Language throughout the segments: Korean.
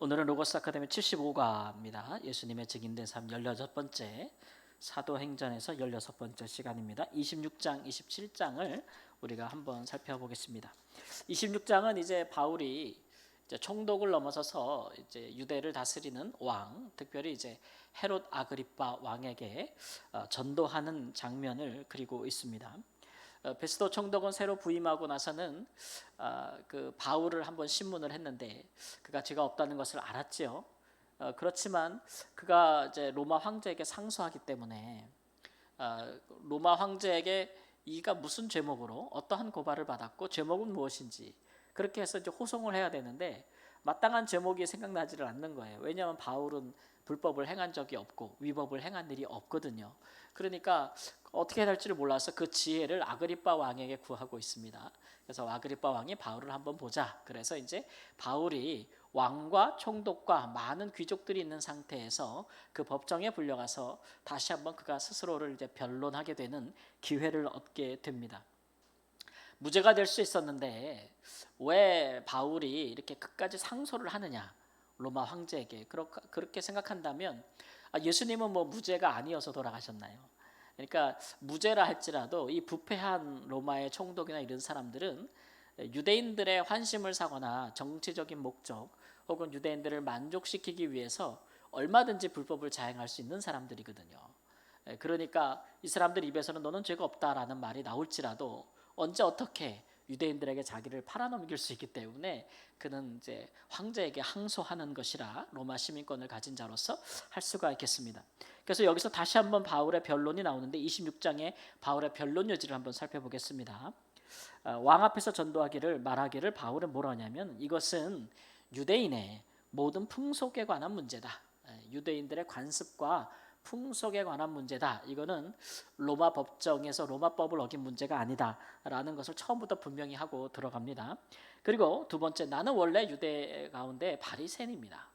오늘은 로고스 아카데미 75과입니다. 예수님의 증인된 삶 16번째 사도행전에서 16번째 시간입니다. 26장, 27장을 우리가 한번 살펴보겠습니다. 26장은 이제 바울이 이제 총독을 넘어서서 이제 유대를 다스리는 왕, 특별히 이제 헤롯 아그리파 왕에게 전도하는 장면을 그리고 있습니다. 베스도 총독은 새로 부임하고 나서는 그 바울을 한번 신문을 했는데 그가 죄가 없다는 것을 알았지요. 그렇지만 그가 이제 로마 황제에게 상소하기 때문에 로마 황제에게 이가 무슨 죄목으로 어떠한 고발을 받았고 죄목은 무엇인지 그렇게 해서 이제 호송을 해야 되는데 마땅한 제목이 생각나지를 않는 거예요. 왜냐하면 바울은 불법을 행한 적이 없고 위법을 행한 일이 없거든요. 그러니까 어떻게 해야 될지를 몰라서 그 지혜를 아그리빠 왕에게 구하고 있습니다. 그래서 아그리빠 왕이 바울을 한번 보자. 그래서 이제 바울이 왕과 총독과 많은 귀족들이 있는 상태에서 그 법정에 불려가서 다시 한번 그가 스스로를 이제 변론하게 되는 기회를 얻게 됩니다. 무죄가 될 수 있었는데 왜 바울이 이렇게 끝까지 상소를 하느냐? 로마 황제에게 그렇게 생각한다면 예수님은 뭐 무죄가 아니어서 돌아가셨나요? 그러니까 무죄라 할지라도 이 부패한 로마의 총독이나 이런 사람들은 유대인들의 환심을 사거나 정치적인 목적 혹은 유대인들을 만족시키기 위해서 얼마든지 불법을 자행할 수 있는 사람들이거든요. 그러니까 이 사람들 입에서는 너는 죄가 없다라는 말이 나올지라도 언제 어떻게 유대인들에게 자기를 팔아넘길 수 있기 때문에 그는 이제 황제에게 항소하는 것이라 로마 시민권을 가진 자로서 할 수가 있겠습니다. 그래서 여기서 다시 한번 바울의 변론이 나오는데 26장의 바울의 변론 여지를 한번 살펴보겠습니다. 왕 앞에서 전도하기를 말하기를 바울은 뭐라 하냐면 이것은 유대인의 모든 풍속에 관한 문제다. 유대인들의 관습과 풍속에 관한 문제다. 이거는 로마 법정에서 로마법을 어긴 문제가 아니다라는 것을 처음부터 분명히 하고 들어갑니다. 그리고 두 번째, 나는 원래 유대 가운데 바리새인입니다.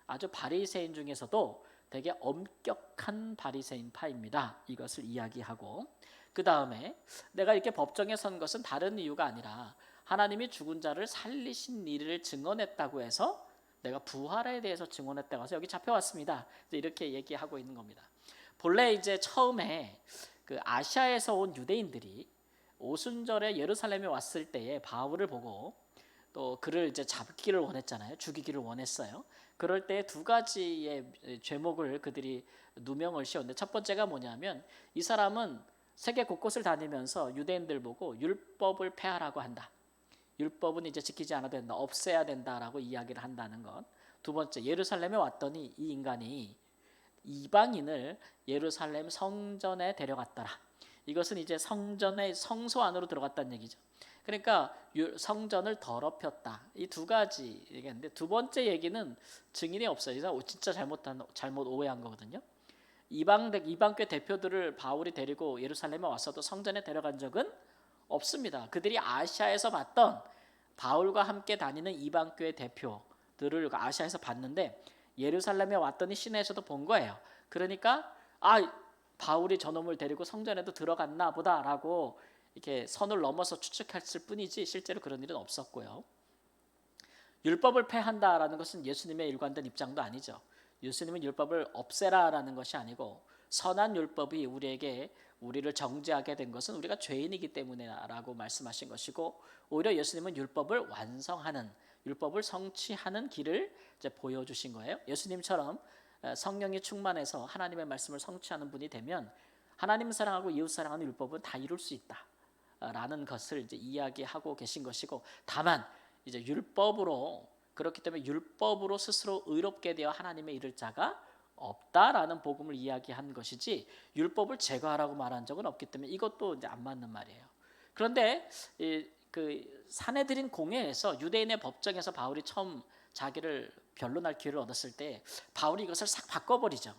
아주 바리새인 중에서도 되게 엄격한 바리새인 파입니다. 이것을 이야기하고 그 다음에 내가 이렇게 법정에 선 것은 다른 이유가 아니라 하나님이 죽은 자를 살리신 일을 증언했다고 해서 내가 부활에 대해서 증언했다고 해서 여기 잡혀왔습니다. 이렇게 얘기하고 있는 겁니다. 본래 이제 처음에 그 아시아에서 온 유대인들이 오순절에 예루살렘에 왔을 때에 바울을 보고 또 그를 이제 잡기를 원했잖아요. 죽이기를 원했어요. 그럴 때 두 가지의 죄목을 그들이 누명을 씌웠는데 첫 번째가 뭐냐면 이 사람은 세계 곳곳을 다니면서 유대인들 보고 율법을 폐하라고 한다. 율법은 이제 지키지 않아도 된다. 없애야 된다라고 이야기를 한다는 것. 두 번째, 예루살렘에 왔더니 이 인간이 이방인을 예루살렘 성전에 데려갔더라. 이것은 이제 성전의 성소 안으로 들어갔다는 얘기죠. 그러니까 성전을 더럽혔다. 이 두 가지 얘기인데 두 번째 얘기는 증인이 없어요. 진짜 잘못 오해한 거거든요. 이방교 대표들을 바울이 데리고 예루살렘에 왔어도 성전에 데려간 적은 없습니다. 그들이 아시아에서 봤던 바울과 함께 다니는 이방교의 대표들을 아시아에서 봤는데 예루살렘에 왔더니 시내에서도 본 거예요. 그러니까 바울이 저놈을 데리고 성전에도 들어갔나 보다라고 이렇게 선을 넘어서 추측했을 뿐이지 실제로 그런 일은 없었고요. 율법을 폐한다라는 것은 예수님의 일관된 입장도 아니죠. 예수님은 율법을 없애라라는 것이 아니고 선한 율법이 우리를 정죄하게 된 것은 우리가 죄인이기 때문에라고 말씀하신 것이고 오히려 예수님은 율법을 완성하는 율법을 성취하는 길을 이제 보여주신 거예요. 예수님처럼 성령이 충만해서 하나님의 말씀을 성취하는 분이 되면 하나님 사랑하고 이웃 사랑하는 율법은 다 이룰 수 있다라는 것을 이제 이야기하고 계신 것이고 다만 이제 율법으로 그렇기 때문에 율법으로 스스로 의롭게 되어 하나님의 이를 자가 없다라는 복음을 이야기한 것이지 율법을 제거하라고 말한 적은 없기 때문에 이것도 이제 안 맞는 말이에요. 그런데 그 사내들인 공회에서 유대인의 법정에서 바울이 처음 자기를 변론할 기회를 얻었을 때 바울이 이것을 싹 바꿔버리죠.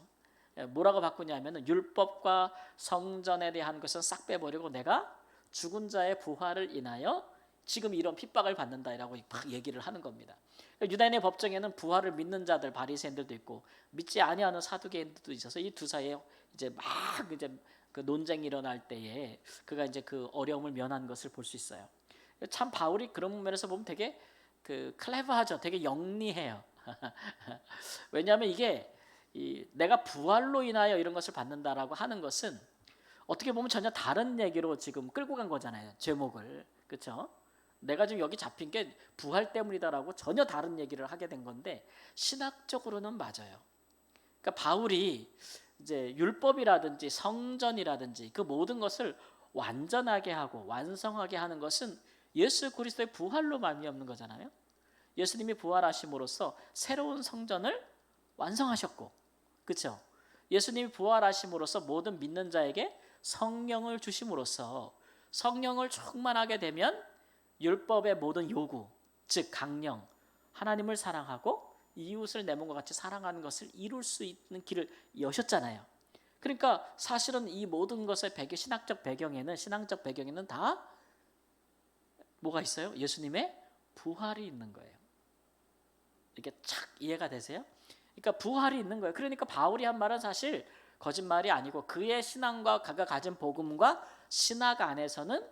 뭐라고 바꾸냐면은 율법과 성전에 대한 것은 싹 빼버리고 내가 죽은 자의 부활을 인하여 지금 이런 핍박을 받는다라고 막 얘기를 하는 겁니다. 유다인의 법정에는 부활을 믿는 자들 바리새인들도 있고 믿지 아니하는 사두개인들도 있어서 이 두 사이에 이제 막 이제 그 논쟁이 일어날 때에 그가 이제 그 어려움을 면한 것을 볼 수 있어요. 참 바울이 그런 면에서 보면 되게 그 클레버하죠. 되게 영리해요. 왜냐하면 이게 내가 부활로 인하여 이런 것을 받는다라고 하는 것은 어떻게 보면 전혀 다른 얘기로 지금 끌고 간 거잖아요. 제목을. 그렇죠? 내가 지금 여기 잡힌 게 부활 때문이다라고 전혀 다른 얘기를 하게 된 건데 신학적으로는 맞아요. 그러니까 바울이 이제 율법이라든지 성전이라든지 그 모든 것을 완전하게 하고 완성하게 하는 것은 예수 그리스도의 부활로 말미암는 거잖아요. 예수님이 부활하심으로써 새로운 성전을 완성하셨고, 그렇죠? 예수님이 부활하심으로써 모든 믿는 자에게 성령을 주심으로써 성령을 충만하게 되면 율법의 모든 요구, 즉 강령, 하나님을 사랑하고 이웃을 내 몸과 같이 사랑하는 것을 이룰 수 있는 길을 여셨잖아요. 그러니까 사실은 이 모든 것의 신학적 배경에는 다 뭐가 있어요? 예수님의 부활이 있는 거예요. 이렇게 착 이해가 되세요? 그러니까 부활이 있는 거예요. 그러니까 바울이 한 말은 사실 거짓말이 아니고 그의 신앙과 그가 가진 복음과 신학 안에서는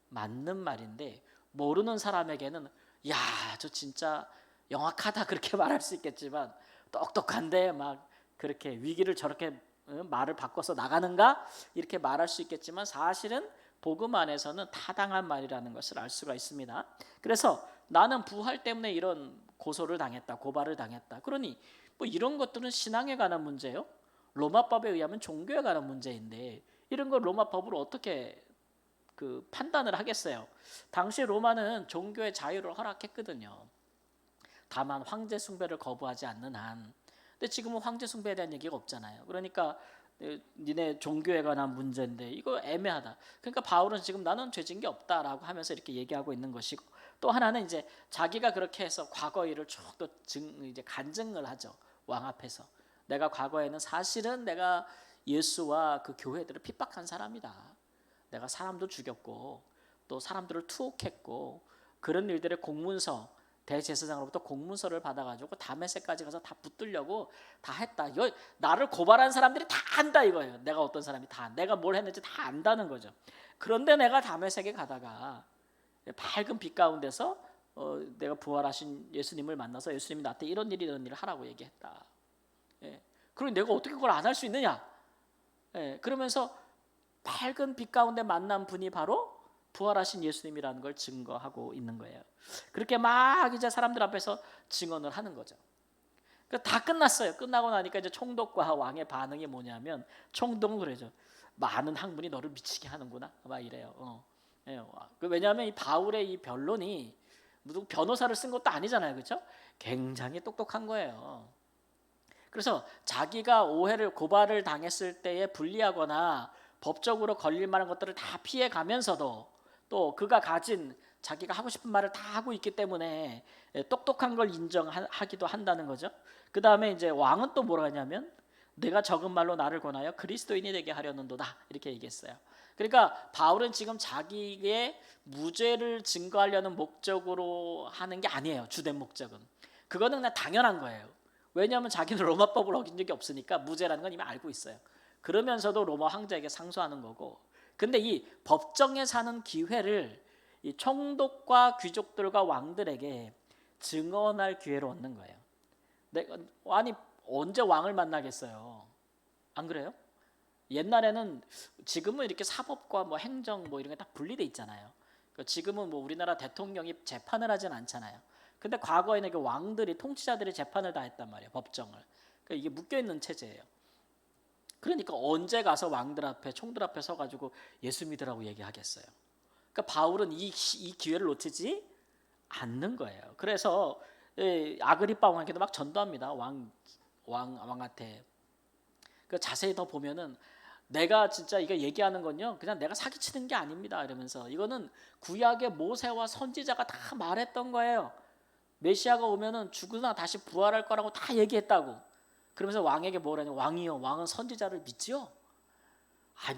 맞는 말인데 모르는 사람에게는 야, 저 진짜 영악하다 그렇게 말할 수 있겠지만 똑똑한데 막 그렇게 위기를 저렇게 말을 바꿔서 나가는가 이렇게 말할 수 있겠지만 사실은 복음 안에서는 타당한 말이라는 것을 알 수가 있습니다. 그래서 나는 부활 때문에 이런 고소를 당했다, 고발을 당했다. 그러니 뭐 이런 것들은 신앙에 관한 문제예요. 로마법에 의하면 종교에 관한 문제인데 이런 걸 로마법으로 어떻게 판단을 하겠어요. 당시 로마는 종교의 자유를 허락했거든요. 다만 황제 숭배를 거부하지 않는 한. 근데 지금은 황제 숭배에 대한 얘기가 없잖아요. 그러니까 니네 종교에 관한 문제인데 이거 애매하다. 그러니까 바울은 지금 나는 죄진 게 없다라고 하면서 이렇게 얘기하고 있는 것이고 또 하나는 이제 자기가 그렇게 해서 과거 일을 쭉 또 이제 간증을 하죠. 왕 앞에서. 내가 과거에는 사실은 내가 예수와 그 교회들을 핍박한 사람이다. 내가 사람도 죽였고 또 사람들을 투옥했고 그런 일들의 공문서 대제사장으로부터 공문서를 받아가지고 다메섹까지 가서 다 붙들려고 다 했다. 이거 나를 고발한 사람들이 다 안다 이거예요. 내가 어떤 사람이 다 내가 뭘 했는지 다 안다는 거죠. 그런데 내가 다메섹에 가다가 밝은 빛 가운데서 내가 부활하신 예수님을 만나서 예수님이 나한테 이런 일을 하라고 얘기했다. 예. 그럼 내가 어떻게 그걸 안 할 수 있느냐? 예. 그러면서 밝은 빛 가운데 만난 분이 바로 부활하신 예수님이라는 걸 증거하고 있는 거예요. 그렇게 막 이제 사람들 앞에서 증언을 하는 거죠. 다 끝났어요. 끝나고 나니까 이제 총독과 왕의 반응이 뭐냐면 총독은 그러죠. 많은 학문이 너를 미치게 하는구나. 막 이래요. 예. 왜냐하면 이 바울의 이 변론이 무슨 변호사를 쓴 것도 아니잖아요, 그렇죠? 굉장히 똑똑한 거예요. 그래서 자기가 고발을 당했을 때에 불리하거나 법적으로 걸릴 만한 것들을 다 피해 가면서도 또 그가 가진 자기가 하고 싶은 말을 다 하고 있기 때문에 똑똑한 걸 인정하기도 한다는 거죠. 그 다음에 이제 왕은 또 뭐라 하냐면 내가 적은 말로 나를 권하여 그리스도인이 되게 하려는도다 이렇게 얘기했어요. 그러니까 바울은 지금 자기의 무죄를 증거하려는 목적으로 하는 게 아니에요. 주된 목적은. 그거는 그냥 당연한 거예요. 왜냐하면 자기는 로마법을 어긴 적이 없으니까 무죄라는 건 이미 알고 있어요. 그러면서도 로마 황제에게 상소하는 거고. 근데 이 법정에 사는 기회를 이 총독과 귀족들과 왕들에게 증언할 기회를 얻는 거예요. 아니 언제 왕을 만나겠어요? 안 그래요? 옛날에는 지금은 이렇게 사법과 뭐 행정 뭐 이런 게 다 분리돼 있잖아요. 지금은 뭐 우리나라 대통령이 재판을 하진 않잖아요. 근데 과거에는 왕들이 통치자들이 재판을 다 했단 말이에요. 법정을. 그러니까 이게 묶여 있는 체제예요. 그러니까 언제 가서 왕들 앞에 총들 앞에 서가지고 예수 믿으라고 얘기하겠어요. 그러니까 바울은 이 기회를 놓치지 않는 거예요. 그래서 아그리빠 왕에게도 막 전도합니다. 왕한테. 그 자세히 더 보면은 내가 진짜 이거 얘기하는 건요 그냥 내가 사기치는 게 아닙니다 이러면서 이거는 구약의 모세와 선지자가 다 말했던 거예요. 메시아가 오면은 죽으나 다시 부활할 거라고 다 얘기했다고. 그러면서 왕에게 뭐라냐, 왕이요 왕은 선지자를 믿지요?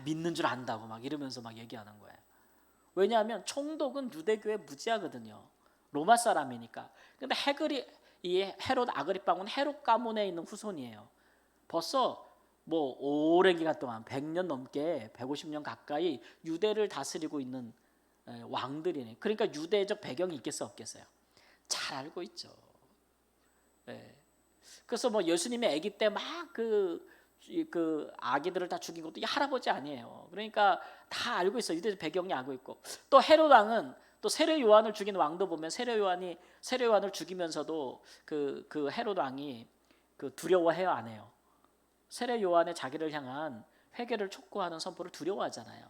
믿는 줄 안다고 막 이러면서 막 얘기하는 거예요. 왜냐하면 총독은 유대교의 무지하거든요. 로마 사람이니까. 근데 이 헤롯 아그리빠는 헤롯 가문에 있는 후손이에요. 벌써 뭐 오랜 기간 동안 100년 넘게 150년 가까이 유대를 다스리고 있는 왕들이네. 그러니까 유대적 배경이 있겠어 없겠어요? 잘 알고 있죠. 그래서 뭐 예수님의 아기 때 막 그 아기들을 다 죽인 것도 이 할아버지 아니에요. 그러니까 다 알고 있어요. 유대적 배경이 알고 있고, 또 헤롯 왕은 또 세례 요한을 죽인 왕도 보면 세례 요한을 죽이면서도 그 헤롯 왕이 그 두려워해요, 안 해요? 세례 요한의 자기를 향한 회개를 촉구하는 선포를 두려워하잖아요.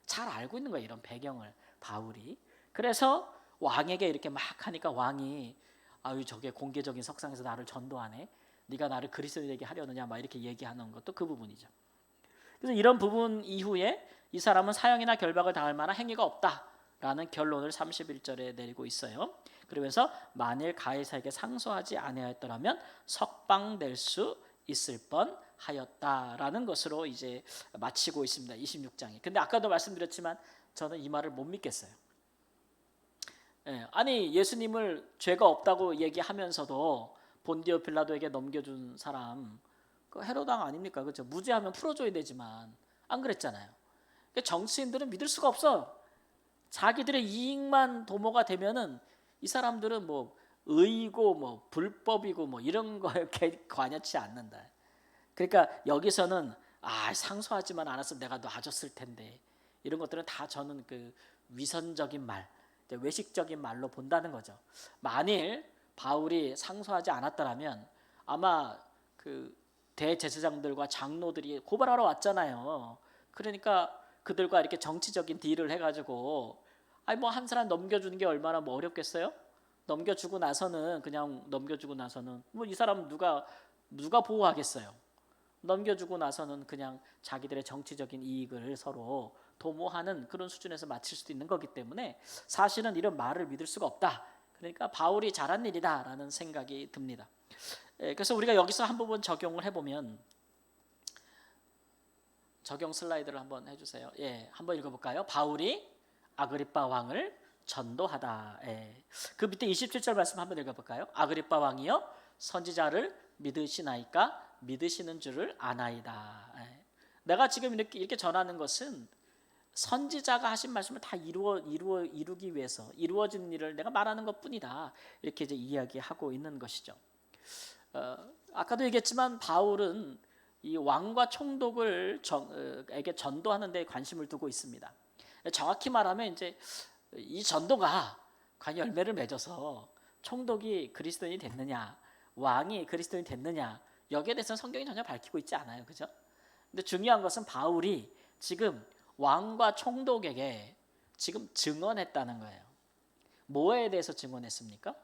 잘 알고 있는 거예요, 이런 배경을 바울이. 그래서 왕에게 이렇게 막 하니까 왕이 아유 저게 공개적인 석상에서 나를 전도하네. 네가 나를 그리스도인에게 하려느냐 막 이렇게 얘기하는 것도 그 부분이죠. 그래서 이런 부분 이후에 이 사람은 사형이나 결박을 당할 만한 행위가 없다라는 결론을 31절에 내리고 있어요. 그러면서 만일 가이사에게 상소하지 아니하였더라면 석방될 수 있을 뻔하였다라는 것으로 이제 마치고 있습니다. 26장이. 근데 아까도 말씀드렸지만 저는 이 말을 못 믿겠어요. 아니 예수님을 죄가 없다고 얘기하면서도 본디오 빌라도에게 넘겨준 사람 그 헤롯 왕 아닙니까? 그렇죠? 무죄하면 풀어줘야 되지만 안 그랬잖아요. 그러니까 정치인들은 믿을 수가 없어. 자기들의 이익만 도모가 되면은 이 사람들은 뭐 의이고 뭐 불법이고 뭐 이런 거에 관여치 않는다. 그러니까 여기서는 상소하지만 않았으면 내가 놔줬을 텐데 이런 것들은 다 저는 그 위선적인 말, 외식적인 말로 본다는 거죠. 만일 바울이 상소하지 않았더라면 아마 그 대제사장들과 장로들이 고발하러 왔잖아요. 그러니까 그들과 이렇게 정치적인 딜을 해가지고 뭐 한 사람 넘겨주는 게 얼마나 뭐 어렵겠어요? 넘겨주고 나서는 뭐 이 사람 누가 보호하겠어요? 넘겨주고 나서는 그냥 자기들의 정치적인 이익을 서로 도모하는 그런 수준에서 마칠 수도 있는 거기 때문에 사실은 이런 말을 믿을 수가 없다. 그러니까 바울이 잘한 일이다라는 생각이 듭니다. 그래서 우리가 여기서 한 부분 적용을 해보면 적용 슬라이드를 한번 해주세요. 한번 읽어볼까요? 바울이 아그리빠 왕을 전도하다. 그 밑에 27절 말씀 한번 읽어볼까요? 아그리빠 왕이여 선지자를 믿으시나이까 믿으시는 줄을 아나이다. 내가 지금 이렇게 전하는 것은 선지자가 하신 말씀을 다 이루기 위해서 이루어진 일을 내가 말하는 것뿐이다. 이렇게 이제 이야기하고 있는 것이죠. 아까도 얘기했지만 바울은 이 왕과 총독에게 전도하는 데 관심을 두고 있습니다. 정확히 말하면 이제 이 전도가 과연 열매를 맺어서 총독이 그리스도인이 됐느냐, 왕이 그리스도인이 됐느냐, 여기에 대해서는 성경이 전혀 밝히고 있지 않아요, 그죠? 근데 중요한 것은 바울이 지금 왕과 총독에게 지금 증언했다는 거예요. 뭐에 대해서 증언했습니까?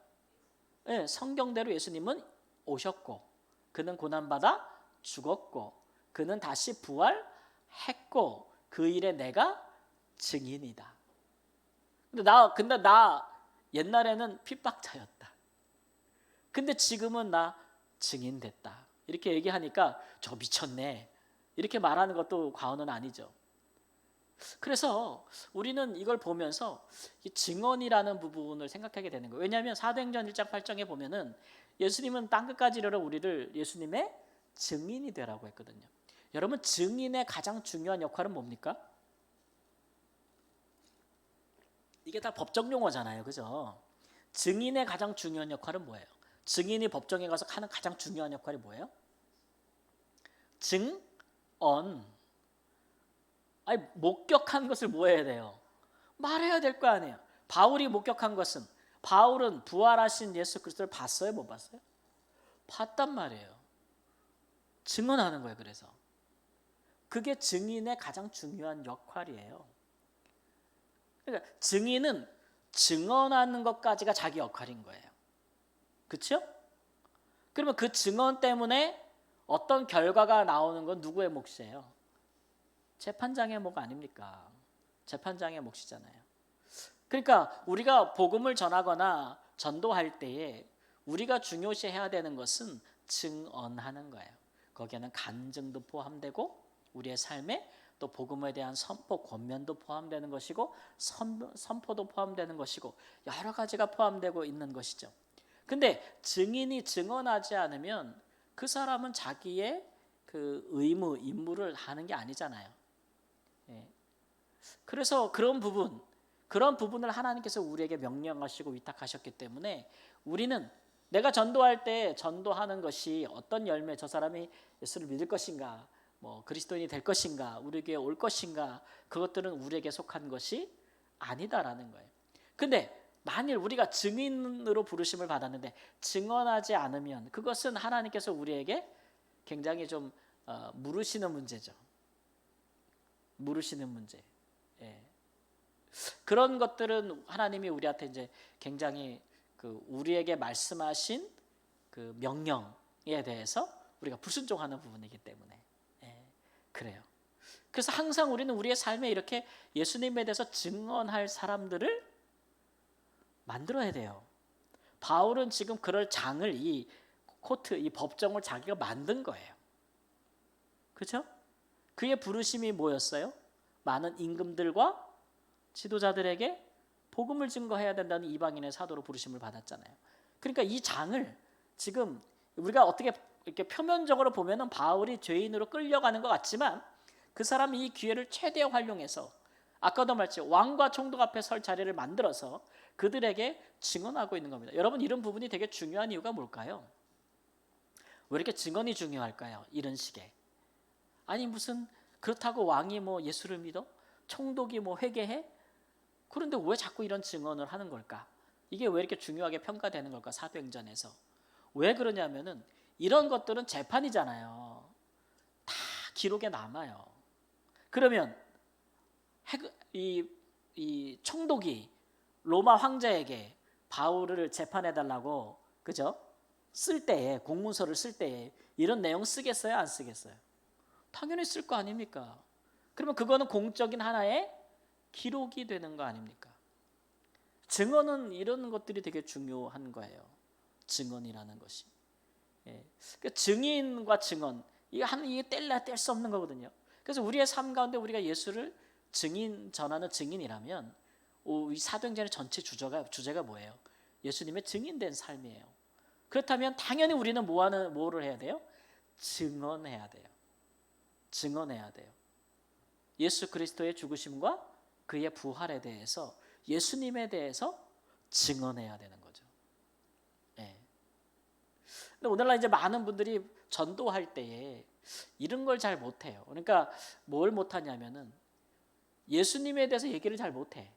성경대로 예수님은 오셨고, 그는 고난받아 죽었고, 그는 다시 부활했고, 그 일에 내가 증인이다. 근데 나 옛날에는 핍박자였다. 근데 지금은 나 증인됐다. 이렇게 얘기하니까 저 미쳤네. 이렇게 말하는 것도 과언은 아니죠. 그래서 우리는 이걸 보면서 이 증언이라는 부분을 생각하게 되는 거예요. 왜냐하면 사도행전 1장 8장에 보면은 예수님은 땅끝까지 이르러 우리를 예수님의 증인이 되라고 했거든요. 여러분 증인의 가장 중요한 역할은 뭡니까? 이게 다 법적 용어잖아요. 그죠? 증인의 가장 중요한 역할은 뭐예요? 증인이 법정에 가서 하는 가장 중요한 역할이 뭐예요? 증언. 목격한 것을 뭐 해야 돼요? 말해야 될 거 아니에요. 바울이 목격한 것은 바울은 부활하신 예수 그리스도를 봤어요? 못 봤어요? 봤단 말이에요. 증언하는 거예요. 그래서 그게 증인의 가장 중요한 역할이에요. 그러니까 증인은 증언하는 것까지가 자기 역할인 거예요. 그렇죠? 그러면 그 증언 때문에 어떤 결과가 나오는 건 누구의 몫이에요? 재판장의 몫 아닙니까? 재판장의 몫이잖아요. 그러니까 우리가 복음을 전하거나 전도할 때에 우리가 중요시해야 되는 것은 증언하는 거예요. 거기에는 간증도 포함되고 우리의 삶에 또 복음에 대한 선포, 권면도 포함되는 것이고 선포도 포함되는 것이고 여러 가지가 포함되고 있는 것이죠. 근데 증인이 증언하지 않으면 그 사람은 자기의 그 의무, 임무를 하는 게 아니잖아요. 그래서 그런 부분을 하나님께서 우리에게 명령하시고 위탁하셨기 때문에 우리는 내가 전도할 때 전도하는 것이 어떤 열매, 저 사람이 예수를 믿을 것인가, 뭐 그리스도인이 될 것인가, 우리에게 올 것인가, 그것들은 우리에게 속한 것이 아니다라는 거예요. 근데 만일 우리가 증인으로 부르심을 받았는데 증언하지 않으면 그것은 하나님께서 우리에게 굉장히 좀 물으시는 문제죠. 물으시는 문제. 예. 그런 것들은 하나님이 우리한테 이제 굉장히 우리에게 말씀하신 그 명령에 대해서 우리가 불순종하는 부분이기 때문에 그래요. 그래서 항상 우리는 우리의 삶에 이렇게 예수님에 대해서 증언할 사람들을 만들어야 돼요. 바울은 지금 그럴 장을 이 법정을 자기가 만든 거예요. 그렇죠? 그의 부르심이 뭐였어요? 많은 임금들과 지도자들에게 복음을 증거해야 된다는 이방인의 사도로 부르심을 받았잖아요. 그러니까 이 장을 지금 우리가 어떻게 이렇게 표면적으로 보면은 바울이 죄인으로 끌려가는 것 같지만 그 사람이 이 기회를 최대 활용해서 아까도 말했죠. 왕과 총독 앞에 설 자리를 만들어서 그들에게 증언하고 있는 겁니다. 여러분 이런 부분이 되게 중요한 이유가 뭘까요? 왜 이렇게 증언이 중요할까요? 이런 식의. 아니 무슨 그렇다고 왕이 뭐 예수를 믿어? 총독이 뭐 회개해? 그런데 왜 자꾸 이런 증언을 하는 걸까? 이게 왜 이렇게 중요하게 평가되는 걸까? 사도행전에서. 왜 그러냐면은 이런 것들은 재판이잖아요. 다 기록에 남아요. 그러면 이 총독이 로마 황제에게 바울을 재판해달라고 그죠? 쓸 때에 공문서를 쓸 때에 이런 내용 쓰겠어요? 안 쓰겠어요? 당연히 쓸 거 아닙니까? 그러면 그거는 공적인 하나의 기록이 되는 거 아닙니까? 증언은 이런 것들이 되게 중요한 거예요. 증언이라는 것이. 그러니까 증인과 증언 이게 뗄래야 뗄 수 없는 거거든요. 그래서 우리의 삶 가운데 우리가 예수를 전하는 증인이라면 이 사도행전의 전체 주제가 뭐예요? 예수님의 증인된 삶이에요. 그렇다면 당연히 우리는 뭐를 해야 돼요? 증언해야 돼요. 증언해야 돼요. 예수 그리스도의 죽으심과 그의 부활에 대해서 예수님에 대해서 증언해야 되는 거죠. 근데 오늘날 이제 많은 분들이 전도할 때에 이런 걸 잘 못해요. 그러니까 뭘 못하냐면은 예수님에 대해서 얘기를 잘 못해.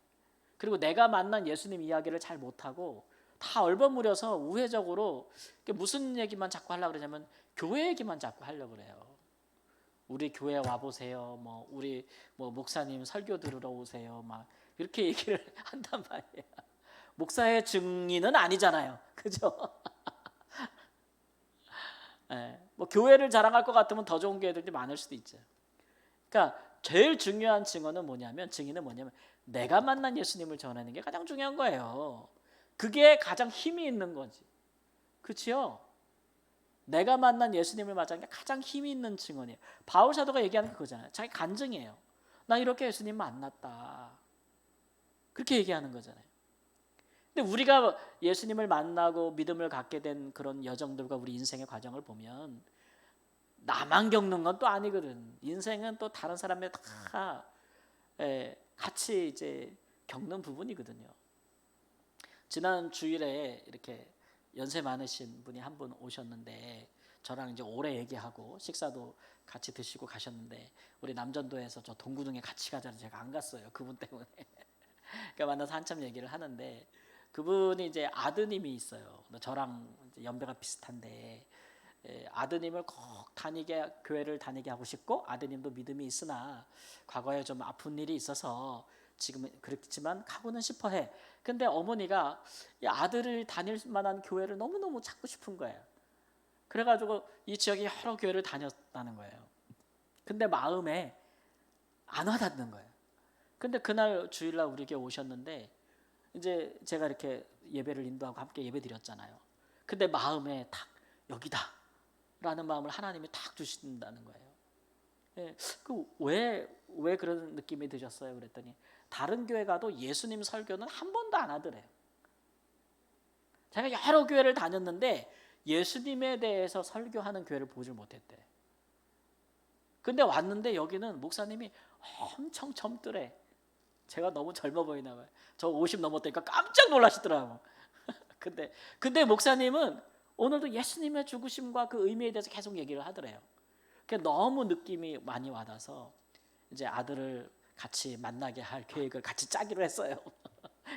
그리고 내가 만난 예수님 이야기를 잘 못하고 다 얼버무려서 우회적으로 무슨 얘기만 자꾸 하려고 그러냐면 교회 얘기만 자꾸 하려고 그래요. 우리 교회 와 보세요. 뭐 우리 목사님 설교 들으러 오세요. 막 이렇게 얘기를 한단 말이에요. 목사의 증인은 아니잖아요. 그죠? 뭐 교회를 자랑할 것 같으면 더 좋은 교회들이 많을 수도 있죠. 그러니까 제일 중요한 증인은 뭐냐면 내가 만난 예수님을 전하는 게 가장 중요한 거예요. 그게 가장 힘이 있는 거지. 그렇죠? 내가 만난 예수님을 맞이하는 게 가장 힘이 있는 증언이에요. 바울 사도가 얘기하는 그거잖아요. 자기 간증이에요. 나 이렇게 예수님 만났다. 그렇게 얘기하는 거잖아요. 근데 우리가 예수님을 만나고 믿음을 갖게 된 그런 여정들과 우리 인생의 과정을 보면 나만 겪는 건 또 아니거든. 인생은 또 다른 사람들 다 같이 이제 겪는 부분이거든요. 지난 주일에 이렇게 연세 많으신 분이 한 분 오셨는데 저랑 이제 오래 얘기하고 식사도 같이 드시고 가셨는데 우리 남전도에서 저 동구동에 같이 가자고 제가 안 갔어요. 그분 때문에. 그러니까 만나서 한참 얘기를 하는데 그분이 이제 아드님이 있어요. 저랑 이제 연배가 비슷한데 아드님을 꼭 교회를 다니게 하고 싶고 아드님도 믿음이 있으나 과거에 좀 아픈 일이 있어서 지금은 그렇지만 가고는 싶어해. 근데 어머니가 이 아들을 다닐 만한 교회를 너무너무 찾고 싶은 거예요. 그래가지고 이 지역에 여러 교회를 다녔다는 거예요. 근데 마음에 안 와닿는 거예요. 근데 그날 주일날 우리에게 오셨는데 이제 제가 이렇게 예배를 인도하고 함께 예배 드렸잖아요. 근데 마음에 탁 여기다 라는 마음을 하나님이 탁 주신다는 거예요. 왜 그런 느낌이 드셨어요? 그랬더니 다른 교회 가도 예수님 설교는 한 번도 안 하더래요. 제가 여러 교회를 다녔는데 예수님에 대해서 설교하는 교회를 보질 못했대. 근데 왔는데 여기는 목사님이 엄청 젊더래. 제가 너무 젊어 보이나 봐요. 저 50 넘었다니까 깜짝 놀라시더라고. 근데 목사님은 오늘도 예수님의 죽으심과 그 의미에 대해서 계속 얘기를 하더래요. 너무 느낌이 많이 와닿아서 이제 아들을 같이 만나게 할 계획을 같이 짜기로 했어요.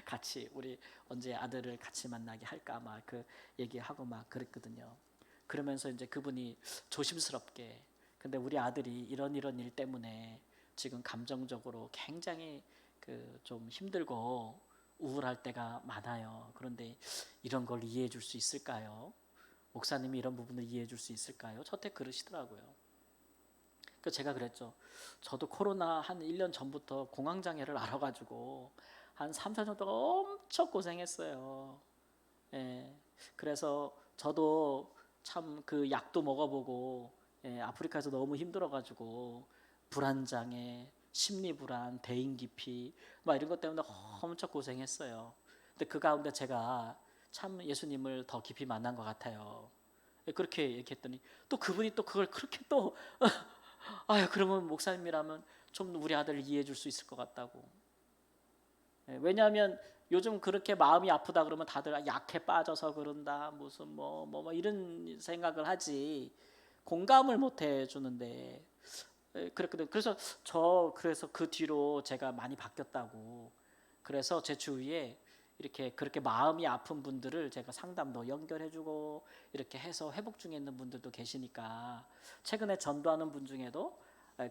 같이 우리 언제 아들을 같이 만나게 할까 막 그 얘기하고 막 그랬거든요. 그러면서 이제 그분이 조심스럽게 근데 우리 아들이 이런 일 때문에 지금 감정적으로 굉장히 그 좀 힘들고 우울할 때가 많아요. 그런데 이런 걸 이해해 줄 수 있을까요? 목사님이 이런 부분을 이해해 줄 수 있을까요? 저한테 그러시더라고요. 그 제가 그랬죠. 저도 코로나 한 1년 전부터 공황장애를 알아가지고 한 3, 4년 동안 엄청 고생했어요. 예. 그래서 저도 참 그 약도 먹어보고 아프리카에서 너무 힘들어가지고 불안장애, 심리불안, 대인기피 막 이런 것 때문에 엄청 고생했어요. 근데 그 가운데 제가 참 예수님을 더 깊이 만난 것 같아요. 그렇게 얘기했더니 또 그분이 또 그걸 그렇게 또 아유 그러면 목사님이라면 좀 우리 아들을 이해해 줄 수 있을 것 같다고. 왜냐하면 요즘 그렇게 마음이 아프다 그러면 다들 약해 빠져서 그런다 무슨 뭐 이런 생각을 하지 공감을 못 해주는데 그랬거든. 그래서 그 뒤로 제가 많이 바뀌었다고. 그래서 제 주위에 이렇게 그렇게 마음이 아픈 분들을 제가 상담도 연결해주고 이렇게 해서 회복 중에 있는 분들도 계시니까 최근에 전도하는 분 중에도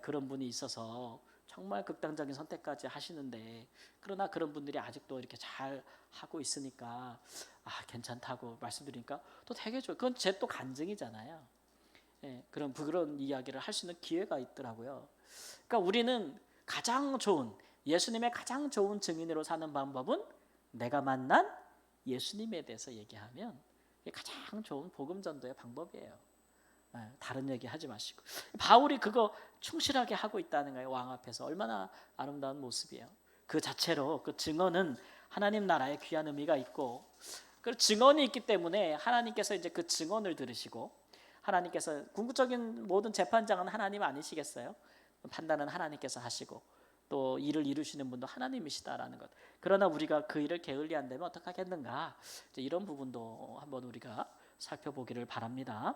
그런 분이 있어서 정말 극단적인 선택까지 하시는데 그러나 그런 분들이 아직도 이렇게 잘 하고 있으니까 괜찮다고 말씀드리니까 또 되게 좋아요. 그건 제 또 간증이잖아요. 그런 이야기를 할 수 있는 기회가 있더라고요. 그러니까 우리는 가장 좋은 예수님의 가장 좋은 증인으로 사는 방법은 내가 만난 예수님에 대해서 얘기하면 이게 가장 좋은 복음 전도의 방법이에요. 다른 얘기 하지 마시고 바울이 그거 충실하게 하고 있다는 거예요. 왕 앞에서 얼마나 아름다운 모습이에요. 그 자체로 그 증언은 하나님 나라의 귀한 의미가 있고 그 증언이 있기 때문에 하나님께서 이제 그 증언을 들으시고 하나님께서 궁극적인 모든 재판장은 하나님 아니시겠어요? 판단은 하나님께서 하시고 또 일을 이루시는 분도 하나님이시다라는 것. 그러나 우리가 그 일을 게을리한다면 어떻게 하겠는가? 이런 부분도 한번 우리가 살펴보기를 바랍니다.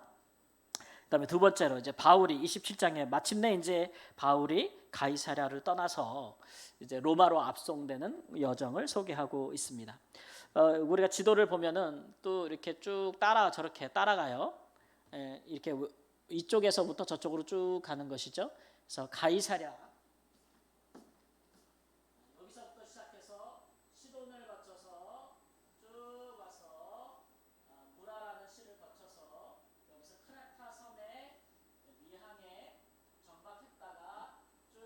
그다음에 두 번째로 이제 바울이 27장에 마침내 이제 바울이 가이사랴를 떠나서 이제 로마로 압송되는 여정을 소개하고 있습니다. 우리가 지도를 보면은 또 이렇게 쭉 저렇게 따라가요. 이렇게 이쪽에서부터 저쪽으로 쭉 가는 것이죠. 그래서 가이사랴 여기서부터 시작해서 시돈을 거쳐서 쭉 와서 무라라는 시를 거쳐서 여기서 크레타 섬에 미항에 정박했다가 쭉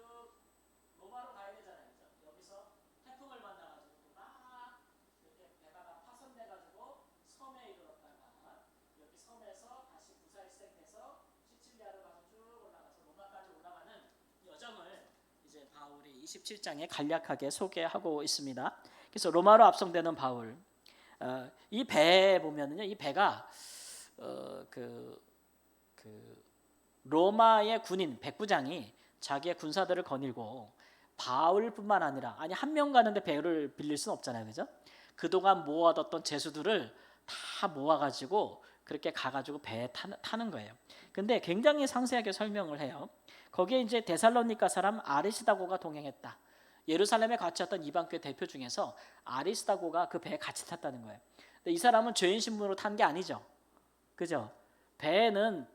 로마로 가야 되잖아요. 그죠? 여기서 태풍을 만나가지고 막 이렇게 배가 다 파손돼가지고 섬에 이르렀다가 여기 섬에서 다시 부살생해서 시칠리아로 가서 쭉 올라가서 로마까지 올라가는 여정을 이제 바울이 27장에 간략하게 소개하고 있습니다. 그래서 로마로 압송되는 바울. 이 배에 보면은요, 이 배가 그 로마의 군인 백부장이 자기의 군사들을 거닐고 바울뿐만 아니라 한 명 가는데 배를 빌릴 수는 없잖아요, 그죠? 그동안 모아뒀던 죄수들을 다 모아가지고 그렇게 가가지고 배에 타는 거예요. 근데 굉장히 상세하게 설명을 해요. 거기에 이제 데살로니가 사람 아리스다고가 동행했다. 예루살렘에 같이 왔던 이방교회 대표 중에서 아리스다고가 그 배에 같이 탔다는 거예요. 근데 이 사람은 죄인 신분으로 탄 게 아니죠, 그죠? 배에는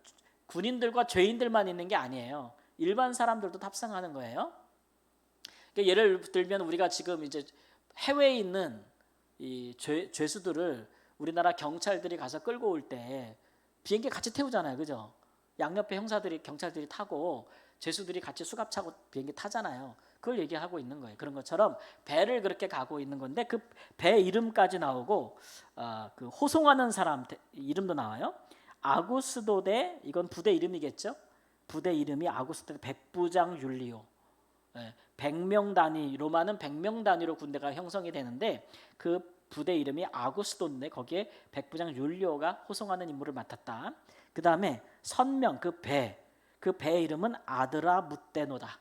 군인들과 죄인들만 있는 게 아니에요. 일반 사람들도 탑승하는 거예요. 그러니까 예를 들면 우리가 지금 이제 해외에 있는 이 죄수들을 우리나라 경찰들이 가서 끌고 올 때 비행기 같이 태우잖아요, 그죠? 양옆에 경찰들이 타고 죄수들이 같이 수갑 차고 비행기 타잖아요. 그걸 얘기하고 있는 거예요. 그런 것처럼 배를 그렇게 가고 있는 건데 그 배 이름까지 나오고 그 호송하는 사람 이름도 나와요. 아구스도데, 이건 부대 이름이겠죠. 부대 이름이 아구스도데 백부장 율리오. 100명 단위, 로마는 100명 단위로 군대가 형성이 되는데 그 부대 이름이 아구스도인데 거기에 백부장 율리오가 호송하는 임무를 맡았다. 그 다음에 선명, 그 배 이름은 아드라 무테노다.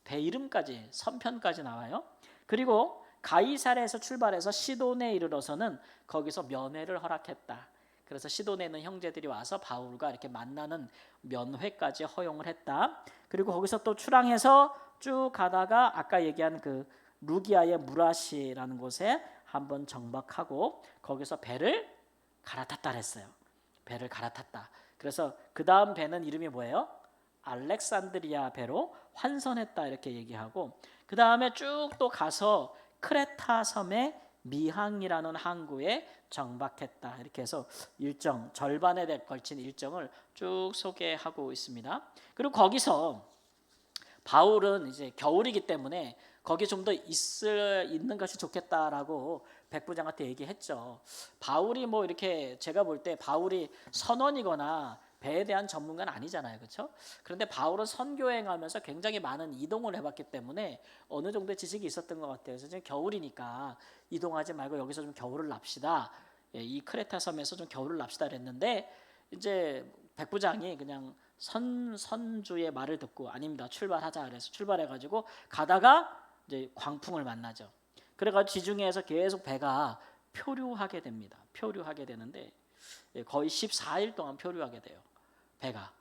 배 이름까지, 선편까지 나와요. 그리고 가이사랴에서 출발해서 시돈에 이르러서는 거기서 면회를 허락했다. 그래서 시돈에 있는 형제들이 와서 바울과 이렇게 만나는 면회까지 허용을 했다. 그리고 거기서 또 출항해서 쭉 가다가 아까 얘기한 그 루기아의 무라시라는 곳에 한번 정박하고 거기서 배를 갈아탔다 그랬어요. 배를 갈아탔다. 그래서 그 다음 배는 이름이 뭐예요? 알렉산드리아 배로 환선했다 이렇게 얘기하고, 그 다음에 쭉 또 가서 크레타 섬의 미항이라는 항구에 정박했다. 이렇게 해서 일정 절반에 걸친 일정을 쭉 소개하고 있습니다. 그리고 거기서 바울은 이제 겨울이기 때문에 거기 좀 더 있는 것이 좋겠다라고 백부장한테 얘기했죠. 바울이 뭐 이렇게 제가 볼 때 바울이 선원이거나 배에 대한 전문가는 아니잖아요, 그렇죠? 그런데 바울은 선교행하면서 굉장히 많은 이동을 해봤기 때문에 어느 정도의 지식이 있었던 것 같아요. 그래서 지금 겨울이니까 이동하지 말고 여기서 좀 겨울을 납시다. 이 크레타 섬에서 좀 겨울을 납시다 그랬는데 이제 백부장이 그냥 선주의 말을 듣고 아닙니다, 출발하자 그래서 출발해가지고 가다가 이제 광풍을 만나죠. 그래가지고 지중해에서 계속 배가 표류하게 됩니다. 표류하게 되는데 거의 14일 동안 표류하게 돼요, 배가.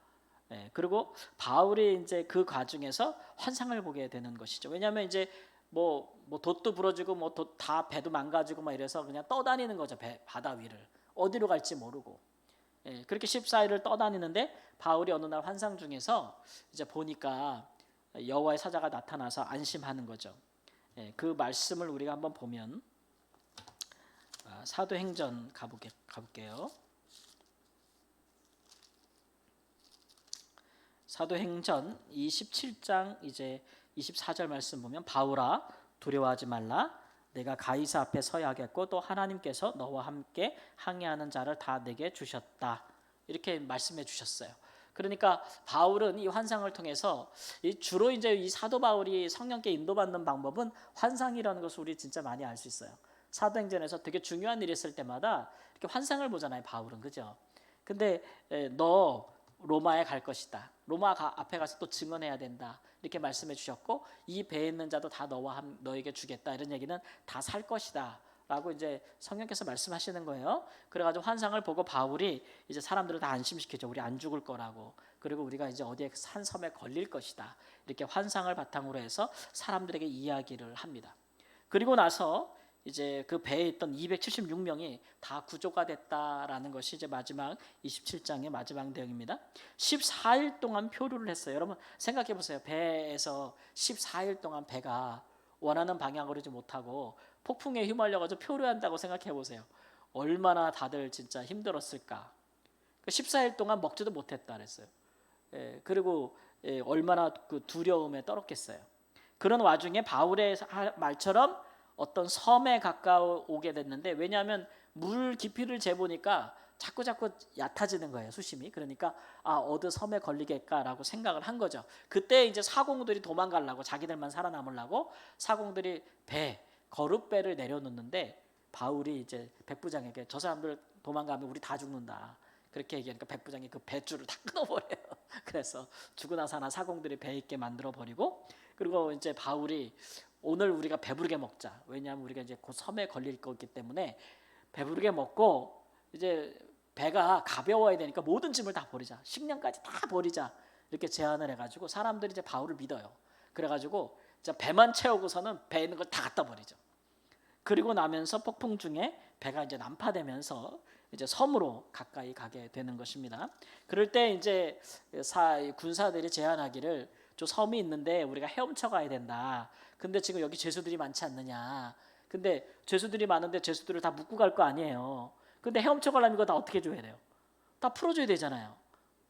그리고 바울이 이제 그 과정에서 환상을 보게 되는 것이죠. 왜냐하면 이제 뭐 돛도 부러지고 뭐 다 배도 망가지고 막 이래서 그냥 떠다니는 거죠. 바다 위를 어디로 갈지 모르고. 그렇게 14일을 떠다니는데 바울이 어느 날 환상 중에서 이제 보니까 여호와의 사자가 나타나서 안심하는 거죠. 그 말씀을 우리가 한번 보면 사도행전 가볼게요. 사도행전 27장 이제 24절 말씀 보면 바울아 두려워하지 말라 내가 가이사 앞에 서야 하겠고 또 하나님께서 너와 함께 항해하는 자를 다 내게 주셨다. 이렇게 말씀해 주셨어요. 그러니까 바울은 이 환상을 통해서 주로 이제 이 사도 바울이 성령께 인도받는 방법은 환상이라는 것을 우리 진짜 많이 알 수 있어요. 사도행전에서 되게 중요한 일이 있을 때마다 이렇게 환상을 보잖아요, 바울은. 그죠? 근데 너 로마에 갈 것이다. 로마 앞에 가서 또 증언해야 된다. 이렇게 말씀해 주셨고 이 배에 있는 자도 다 너에게 주겠다. 이런 얘기는 다 살 것이다. 라고 이제 성령께서 말씀하시는 거예요. 그래가지고 환상을 보고 바울이 이제 사람들을 다 안심시키죠. 우리 안 죽을 거라고. 그리고 우리가 이제 어디에 산 섬에 걸릴 것이다. 이렇게 환상을 바탕으로 해서 사람들에게 이야기를 합니다. 그리고 나서 이제 그 배에 있던 276명이 다 구조가 됐다라는 것이 이제 마지막 27장의 마지막 내용입니다. 14일 동안 표류를 했어요. 여러분 생각해 보세요. 배에서 14일 동안 배가 원하는 방향으로 오지 못하고 폭풍에 휘말려가지고 표류한다고 생각해 보세요. 얼마나 다들 진짜 힘들었을까. 14일 동안 먹지도 못했다 그랬어요. 그리고 얼마나 그 두려움에 떨었겠어요. 그런 와중에 바울의 말처럼 어떤 섬에 가까워오게 됐는데, 왜냐하면 물 깊이를 재보니까 자꾸 얕아지는 거예요, 수심이. 그러니까 어느 섬에 걸리겠까라고 생각을 한 거죠. 그때 이제 사공들이 도망가려고, 자기들만 살아남으려고 사공들이 거룻배를 내려놓는데 바울이 이제 백부장에게 저 사람들 도망가면 우리 다 죽는다. 그렇게 얘기하니까 백부장이 그 배줄을 다 끊어버려요. 그래서 죽으나 사나 사공들이 배 있게 만들어 버리고, 그리고 이제 바울이 오늘 우리가 배부르게 먹자. 왜냐하면 우리가 이제 곧 섬에 걸릴 거기 때문에 배부르게 먹고 이제 배가 가벼워야 되니까 모든 짐을 다 버리자. 식량까지 다 버리자. 이렇게 제안을 해가지고 사람들이 이제 바울을 믿어요. 그래가지고 이제 배만 채우고서는 배에 있는 걸 다 갖다 버리죠. 그리고 나면서 폭풍 중에 배가 이제 난파되면서 이제 섬으로 가까이 가게 되는 것입니다. 그럴 때 이제 군사들이 제안하기를 저 섬이 있는데 우리가 헤엄쳐 가야 된다. 근데 지금 여기 죄수들이 많지 않느냐. 근데 죄수들이 많은데 죄수들을 다 묶고 갈 거 아니에요. 근데 헤엄쳐 가려면 이거 다 어떻게 줘야 돼요? 다 풀어줘야 되잖아요,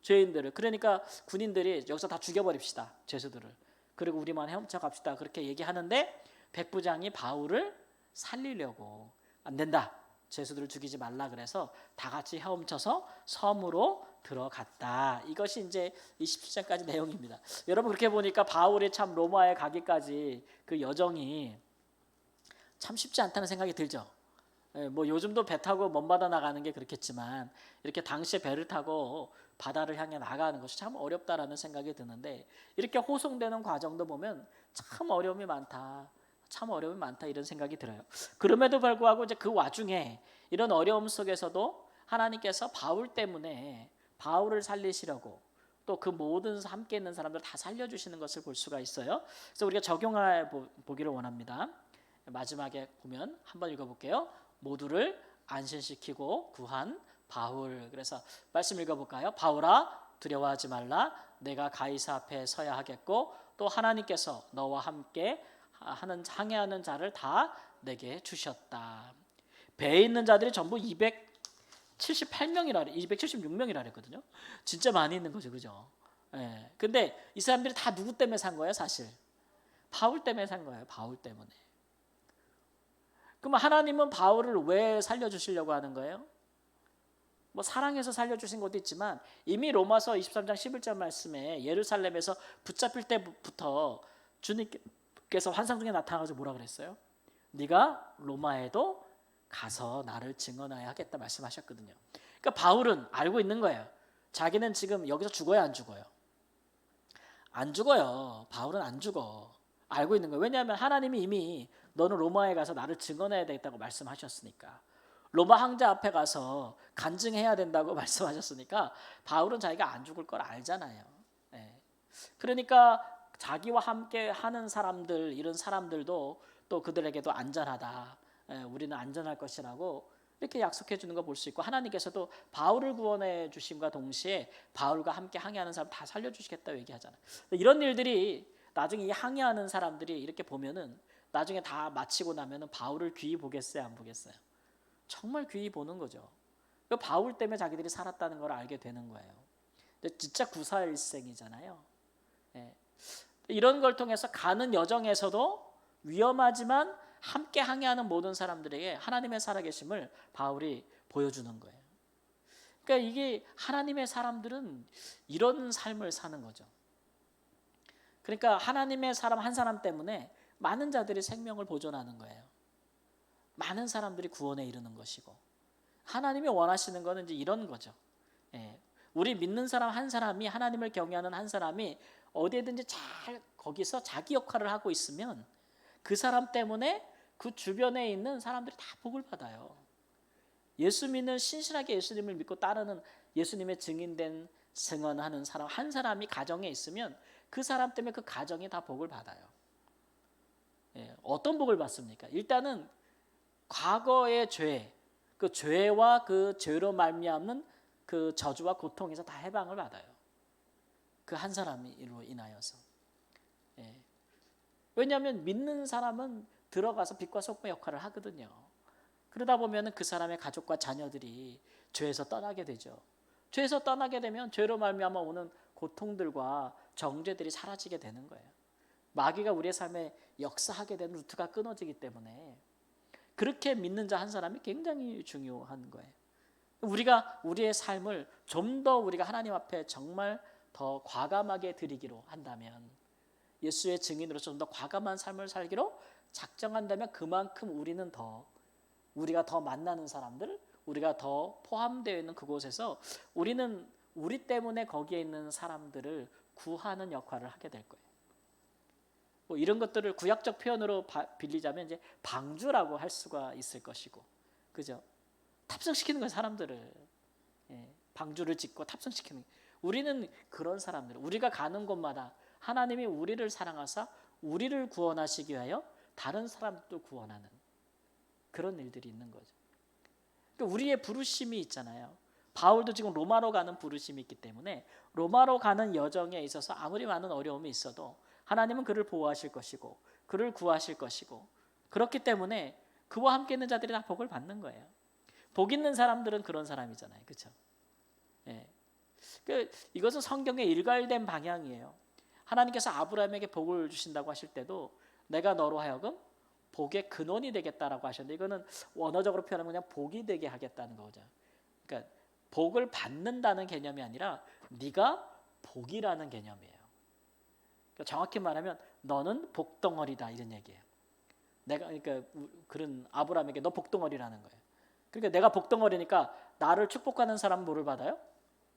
죄인들을. 그러니까 군인들이 여기서 다 죽여버립시다, 죄수들을. 그리고 우리만 헤엄쳐 갑시다. 그렇게 얘기하는데 백부장이 바울을 살리려고 안 된다. 죄수들을 죽이지 말라 그래서 다 같이 헤엄쳐서 섬으로 들어갔다. 이것이 이제 27장까지 내용입니다. 여러분 그렇게 보니까 바울이 참 로마에 가기까지 그 여정이 참 쉽지 않다는 생각이 들죠. 뭐 요즘도 배 타고 먼 바다 나가는 게 그렇겠지만 이렇게 당시에 배를 타고 바다를 향해 나가는 것이 참 어렵다라는 생각이 드는데, 이렇게 호송되는 과정도 보면 참 어려움이 많다. 참 어려움이 많다 이런 생각이 들어요. 그럼에도 불구하고 이제 그 와중에 이런 어려움 속에서도 하나님께서 바울 때문에 바울을 살리시려고 또 그 모든 함께 있는 사람들 다 살려주시는 것을 볼 수가 있어요. 그래서 우리가 적용해 보기를 원합니다. 마지막에 보면 한번 읽어볼게요. 모두를 안심시키고 구한 바울. 그래서 말씀 읽어볼까요? 바울아 두려워하지 말라. 내가 가이사 앞에 서야 하겠고 또 하나님께서 너와 함께 항해하는 자를 다 내게 주셨다. 배에 있는 자들이 전부 278명이라 276명이라 그랬거든요. 진짜 많이 있는 거죠, 그죠? 예. 근데 이 사람들이 다 누구 때문에 산 거예요, 사실? 바울 때문에 산 거예요, 바울 때문에. 그럼 하나님은 바울을 왜 살려주시려고 하는 거예요? 뭐 사랑해서 살려주신 것도 있지만 이미 로마서 23장 11절 말씀에 예루살렘에서 붙잡힐 때부터 주님께서 환상 중에 나타나서 뭐라 그랬어요? 네가 로마에도 가서 나를 증언하여 하겠다 말씀하셨거든요. 그러니까 바울은 알고 있는 거예요. 자기는 지금 여기서 죽어요, 안 죽어요? 안 죽어요. 바울은 안 죽어. 알고 있는 거예요. 왜냐하면 하나님이 이미 너는 로마에 가서 나를 증언해야 되겠다고 말씀하셨으니까. 로마 황제 앞에 가서 간증해야 된다고 말씀하셨으니까 바울은 자기가 안 죽을 걸 알잖아요. 예. 그러니까 자기와 함께 하는 사람들, 이런 사람들도 또 그들에게도 안전하다. 예, 우리는 안전할 것이라고 이렇게 약속해 주는 거 볼 수 있고 하나님께서도 바울을 구원해 주심과 동시에 바울과 함께 항해하는 사람 다 살려주시겠다고 얘기하잖아요. 이런 일들이 나중에 이 항해하는 사람들이 이렇게 보면은 나중에 다 마치고 나면은 바울을 귀히 보겠어요, 안 보겠어요? 정말 귀히 보는 거죠. 바울 때문에 자기들이 살았다는 걸 알게 되는 거예요. 진짜 구사일생이잖아요. 예. 이런 걸 통해서 가는 여정에서도 위험하지만 함께 항해하는 모든 사람들에게 하나님의 살아계심을 바울이 보여주는 거예요. 그러니까 이게 하나님의 사람들은 이런 삶을 사는 거죠. 그러니까 하나님의 사람 한 사람 때문에 많은 자들이 생명을 보존하는 거예요. 많은 사람들이 구원에 이르는 것이고 하나님이 원하시는 것은 이제 이런 거죠. 예. 우리 믿는 사람 한 사람이 하나님을 경외하는 한 사람이 어디에든지 잘 거기서 자기 역할을 하고 있으면 그 사람 때문에 그 주변에 있는 사람들이 다 복을 받아요. 예수 믿는 신실하게 예수님을 믿고 따르는 예수님의 증인된 증언하는 사람 한 사람이 가정에 있으면 그 사람 때문에 그 가정이 다 복을 받아요. 예. 어떤 복을 받습니까? 일단은 과거의 죄, 그 죄와 그 죄로 말미암는 그 저주와 고통에서 다 해방을 받아요. 그 한 사람으로 인하여서. 예. 왜냐하면 믿는 사람은 들어가서 빛과 소금의 역할을 하거든요. 그러다 보면 그 사람의 가족과 자녀들이 죄에서 떠나게 되죠. 죄에서 떠나게 되면 죄로 말미암아 오는 고통들과 정죄들이 사라지게 되는 거예요. 마귀가 우리의 삶에 역사하게 되는 루트가 끊어지기 때문에 그렇게 믿는 자 한 사람이 굉장히 중요한 거예요. 우리가 우리의 삶을 좀 더 우리가 하나님 앞에 정말 더 과감하게 드리기로 한다면 예수의 증인으로서 좀 더 과감한 삶을 살기로 작정한다면 그만큼 우리가 더 만나는 사람들, 우리가 더 포함되어 있는 그곳에서 우리는 우리 때문에 거기에 있는 사람들을 구하는 역할을 하게 될 거예요. 뭐 이런 것들을 구약적 표현으로 빌리자면 이제 방주라고 할 수가 있을 것이고, 그죠? 탑승시키는 거예요, 사람들을. 예, 방주를 짓고 탑승시키는. 우리는 그런 사람들, 우리가 가는 곳마다 하나님이 우리를 사랑하사 우리를 구원하시기 위하여 다른 사람도 구원하는 그런 일들이 있는 거죠. 그러니까 우리의 부르심이 있잖아요. 바울도 지금 로마로 가는 부르심이 있기 때문에 로마로 가는 여정에 있어서 아무리 많은 어려움이 있어도 하나님은 그를 보호하실 것이고 그를 구하실 것이고 그렇기 때문에 그와 함께 있는 자들이 다 복을 받는 거예요. 복 있는 사람들은 그런 사람이잖아요. 그렇죠? 예. 이것은 성경의 일괄된 방향이에요. 하나님께서 아브라함에게 복을 주신다고 하실 때도 내가 너로 하여금 복의 근원이 되겠다라고 하셨는데 이거는 원어적으로 표현하면 그냥 복이 되게 하겠다는 거죠. 그러니까 복을 받는다는 개념이 아니라 네가 복이라는 개념이에요. 그러니까 정확히 말하면 너는 복덩어리다 이런 얘기예요. 그러니까 그런 아브라함에게 너 복덩어리라는 거예요. 그러니까 내가 복덩어리니까 나를 축복하는 사람은 뭐를 받아요?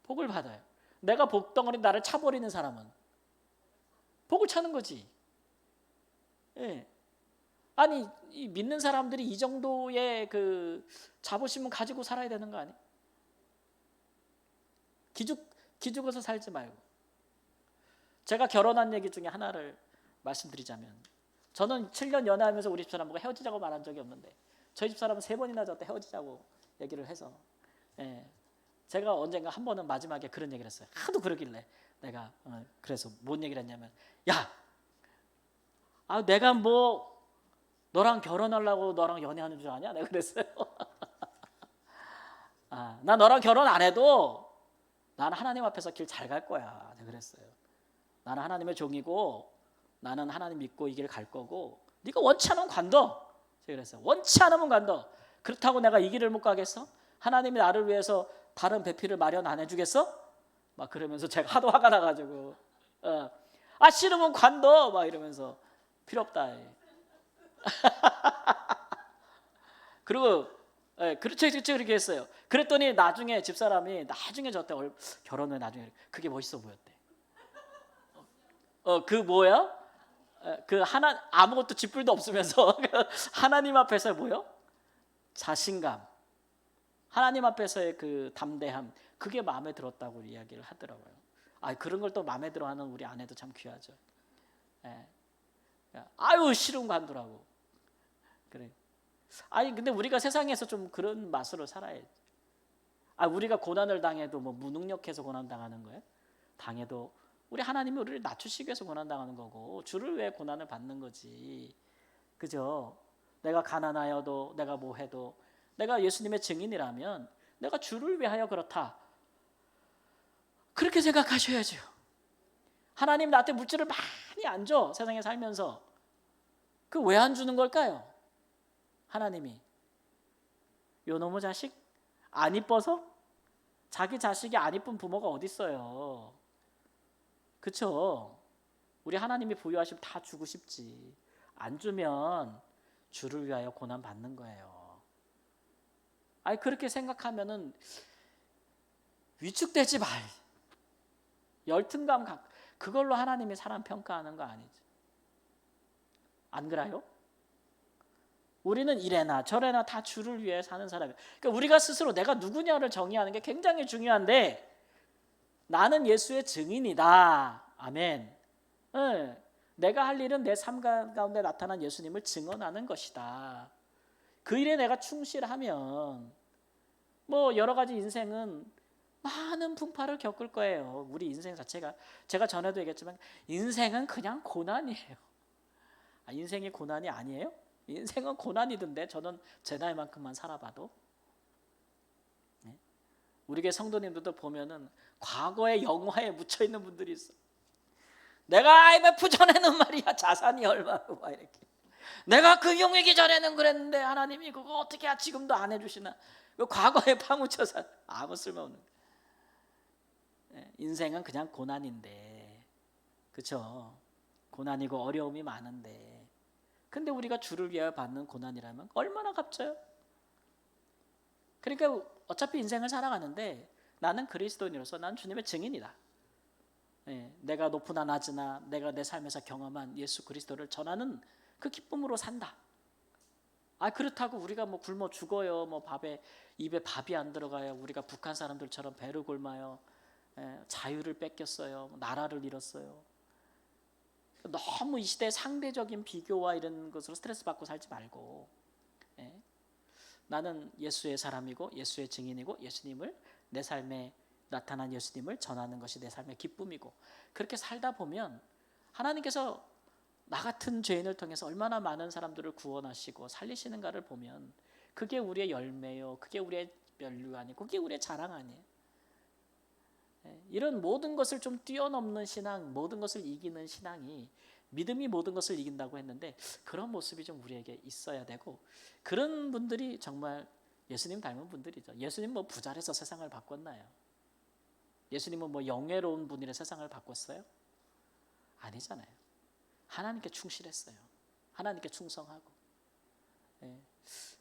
복을 받아요. 내가 복덩어리 나를 차버리는 사람은 복을 차는 거지. 예. 아니 이 믿는 사람들이 이 정도의 그 자부심은 가지고 살아야 되는 거 아니에요? 기죽어서 살지 말고. 제가 결혼한 얘기 중에 하나를 말씀드리자면, 저는 7년 연애하면서 우리 집사람하고 헤어지자고 말한 적이 없는데 저희 집사람은 3번이나 저한테 헤어지자고 얘기를 해서, 예, 제가 언젠가 한 번은 마지막에 그런 얘기를 했어요. 하도 그러길래 내가 그래서 뭔 얘기를 했냐면, 야, 내가 뭐 너랑 결혼하려고 너랑 연애하는 줄 아냐? 내가 그랬어요. 나 너랑 결혼 안 해도 나는 하나님 앞에서 길 잘 갈 거야. 내가 그랬어요. 나는 하나님의 종이고 나는 하나님 믿고 이 길 갈 거고, 네가 원치 않으면 관둬. 제가 그랬어요. 원치 않으면 관둬. 그렇다고 내가 이 길을 못 가겠어? 하나님이 나를 위해서 다른 배필을 마련 안 해주겠어? 막 그러면서 제가 하도 화가 나가지고, 싫으면 관둬 막 이러면서 필요 없다. 그리고 그렇죠 그렇게 했어요. 그랬더니 나중에 집사람이 나중에 저한테 결혼을 나중에 그게 멋있어 보였대. 그 뭐야? 그 아무것도 쥐뿔도 없으면서 하나님 앞에서 뭐요? 자신감, 하나님 앞에서의 그 담대함, 그게 마음에 들었다고 이야기를 하더라고요. 그런 걸 또 마음에 들어하는 우리 아내도 참 귀하죠. 예. 아유 싫은 관두라고. 그래. 근데 우리가 세상에서 좀 그런 맛으로 살아야지. 우리가 고난을 당해도 뭐 무능력해서 고난 당하는 거예요? 당해도 우리 하나님이 우리를 낮추시기 위해서 고난 당하는 거고, 주를 위해 고난을 받는 거지. 그죠? 내가 가난하여도, 내가 뭐 해도, 내가 예수님의 증인이라면 내가 주를 위하여 그렇다, 그렇게 생각하셔야죠. 하나님 나한테 물질을 많이 안 줘, 세상에 살면서. 그 왜 안 주는 걸까요? 하나님이 요놈의 자식 안 이뻐서? 자기 자식이 안 이쁜 부모가 어디 있어요? 그쵸? 우리 하나님이 부여하시면 다 주고 싶지. 안 주면 주를 위하여 고난 받는 거예요. 그렇게 생각하면은 위축되지 말. 열등감 그걸로 하나님이 사람 평가하는 거 아니죠. 안 그래요? 우리는 이래나 저래나 다 주를 위해 사는 사람이에요. 그러니까 우리가 스스로 내가 누구냐를 정의하는 게 굉장히 중요한데, 나는 예수의 증인이다. 아멘. 내가 할 일은 내 삶 가운데 나타난 예수님을 증언하는 것이다. 그 일에 내가 충실하면 뭐 여러 가지 인생은 많은 풍파를 겪을 거예요. 우리 인생 자체가, 제가 전에도 얘기했지만 인생은 그냥 고난이에요. 인생이 고난이 아니에요? 인생은 고난이던데, 저는 제 나이만큼만 살아봐도. 우리 교회 성도님들도 보면은 과거의 영화에 묻혀 있는 분들이 있어. 내가 IMF 전에는 말이야 자산이 얼마고 막 이렇게, 내가 금융위기 전에는 그랬는데 하나님이 그거 어떻게 지금도 안 해주시나. 과거에 파묻혀서 아무 쓸모없는. 인생은 그냥 고난인데, 그렇죠? 고난이고 어려움이 많은데, 근데 우리가 주를 위하여 받는 고난이라면 얼마나 값져요? 그러니까 어차피 인생을 살아가는데 나는 그리스도인으로서 난 주님의 증인이다. 내가 높으나 낮으나 내가 내 삶에서 경험한 예수 그리스도를 전하는 그 기쁨으로 산다. 그렇다고 우리가 뭐 굶어 죽어요, 뭐 입에 밥이 안 들어가요, 우리가 북한 사람들처럼 배를 굶어요, 자유를 뺏겼어요, 나라를 잃었어요. 너무 이 시대의 상대적인 비교와 이런 것으로 스트레스 받고 살지 말고, 나는 예수의 사람이고 예수의 증인이고 예수님을, 내 삶에 나타난 예수님을 전하는 것이 내 삶의 기쁨이고, 그렇게 살다 보면 하나님께서 나 같은 죄인을 통해서 얼마나 많은 사람들을 구원하시고 살리시는가를 보면 그게 우리의 열매요, 그게 우리의 면류 아니고 그게 우리의 자랑 아니에요. 이런 모든 것을 좀 뛰어넘는 신앙, 모든 것을 이기는 신앙이, 믿음이 모든 것을 이긴다고 했는데 그런 모습이 좀 우리에게 있어야 되고, 그런 분들이 정말 예수님 닮은 분들이죠. 예수님 뭐 부자라서 세상을 바꿨나요? 예수님은 뭐 영예로운 분이라 세상을 바꿨어요? 아니잖아요. 하나님께 충실했어요. 하나님께 충성하고.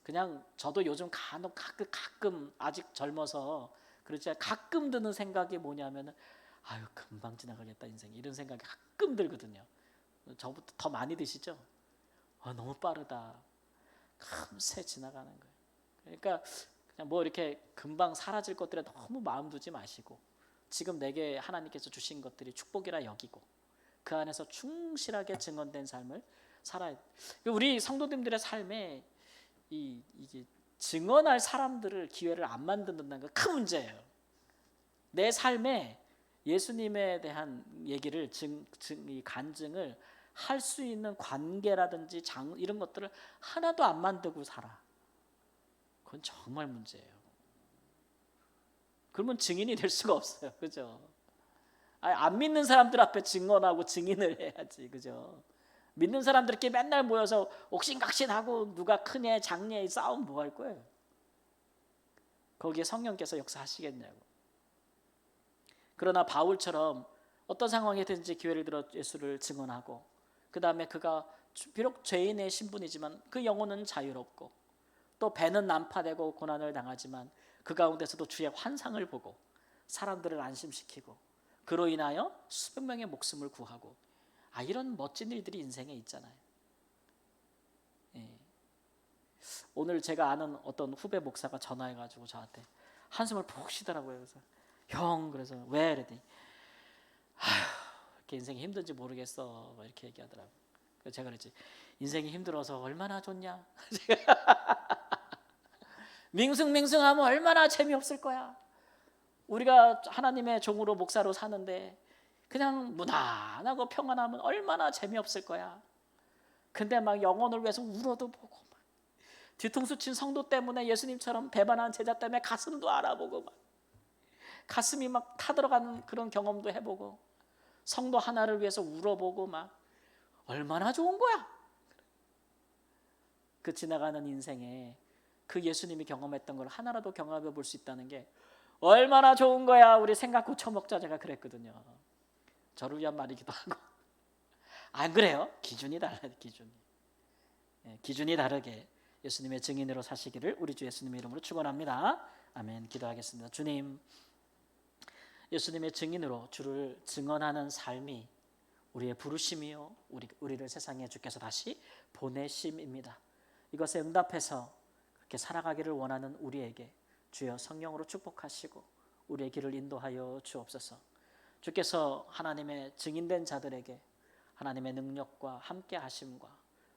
그냥 저도 요즘 가끔 아직 젊어서 그렇지, 가끔 드는 생각이 뭐냐면은 금방 지나가겠다 인생, 이런 생각이 가끔 들거든요. 저부터 더 많이 드시죠? 너무 빠르다. 금세 지나가는 거예요. 그러니까 그냥 뭐 이렇게 금방 사라질 것들에 너무 마음 두지 마시고 지금 내게 하나님께서 주신 것들이 축복이라 여기고 그 안에서 충실하게 증언된 삶을 살아야. 우리 성도님들의 삶에 이게 증언할 사람들을 기회를 안 만든다는 거 큰 문제예요. 내 삶에 예수님에 대한 얘기를 이 간증을 할 수 있는 관계라든지 이런 것들을 하나도 안 만들고 살아. 그건 정말 문제예요. 그러면 증인이 될 수가 없어요. 그죠? 안 믿는 사람들 앞에 증언하고 증인을 해야지. 그죠? 믿는 사람들끼리 맨날 모여서 옥신각신하고 누가 큰애 작년에 싸움 뭐 할 거예요? 거기에 성령께서 역사하시겠냐고. 그러나 바울처럼 어떤 상황이든지 기회를 들어 예수를 증언하고 그 다음에 그가 비록 죄인의 신분이지만 그 영혼은 자유롭고 또 배는 난파되고 고난을 당하지만 그 가운데서도 주의 환상을 보고 사람들을 안심시키고 그로 인하여 수백 명의 목숨을 구하고 이런 멋진 일들이 인생에 있잖아요. 예. 오늘 제가 아는 어떤 후배 목사가 전화해가지고 저한테 한숨을 푹 쉬더라고요. 그래서 형 그래서 왜? 그랬더니 이렇게 인생이 힘든지 모르겠어 이렇게 얘기하더라고요. 그래서 제가 그랬지 인생이 힘들어서 얼마나 좋냐. 밍숭맹숭하면 얼마나 재미없을 거야. 우리가 하나님의 종으로 목사로 사는데 그냥 무난하고 평안하면 얼마나 재미없을 거야. 근데 막 영혼을 위해서 울어도 보고 막 뒤통수 친 성도 때문에 예수님처럼 배반한 제자 때문에 가슴도 알아보고 막 가슴이 막 타들어가는 그런 경험도 해보고 성도 하나를 위해서 울어보고 막 얼마나 좋은 거야. 그 지나가는 인생에 그 예수님이 경험했던 걸 하나라도 경험해 볼 수 있다는 게 얼마나 좋은 거야. 우리 생각 고쳐먹자 제가 그랬거든요. 저를 위한 말이기도 하고. 안 그래요? 기준이 달라요. 기준이 다르게 예수님의 증인으로 사시기를 우리 주 예수님의 이름으로 축원합니다. 아멘. 기도하겠습니다. 주님, 예수님의 증인으로 주를 증언하는 삶이 우리의 부르심이요 우리를 세상에 주께서 다시 보내심입니다. 이것에 응답해서 그렇게 살아가기를 원하는 우리에게 주여 성령으로 축복하시고 우리의 길을 인도하여 주옵소서. 주께서 하나님의 증인된 자들에게 하나님의 능력과 함께 하심과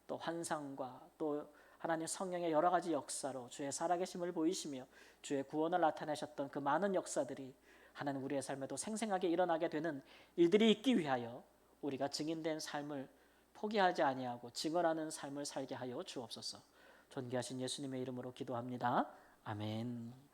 또 환상과 또 하나님 성령의 여러 가지 역사로 주의 살아계심을 보이시며 주의 구원을 나타내셨던 그 많은 역사들이 하나님 우리의 삶에도 생생하게 일어나게 되는 일들이 있기 위하여 우리가 증인된 삶을 포기하지 아니하고 증언하는 삶을 살게 하여 주옵소서. 존귀하신 예수님의 이름으로 기도합니다. 아멘.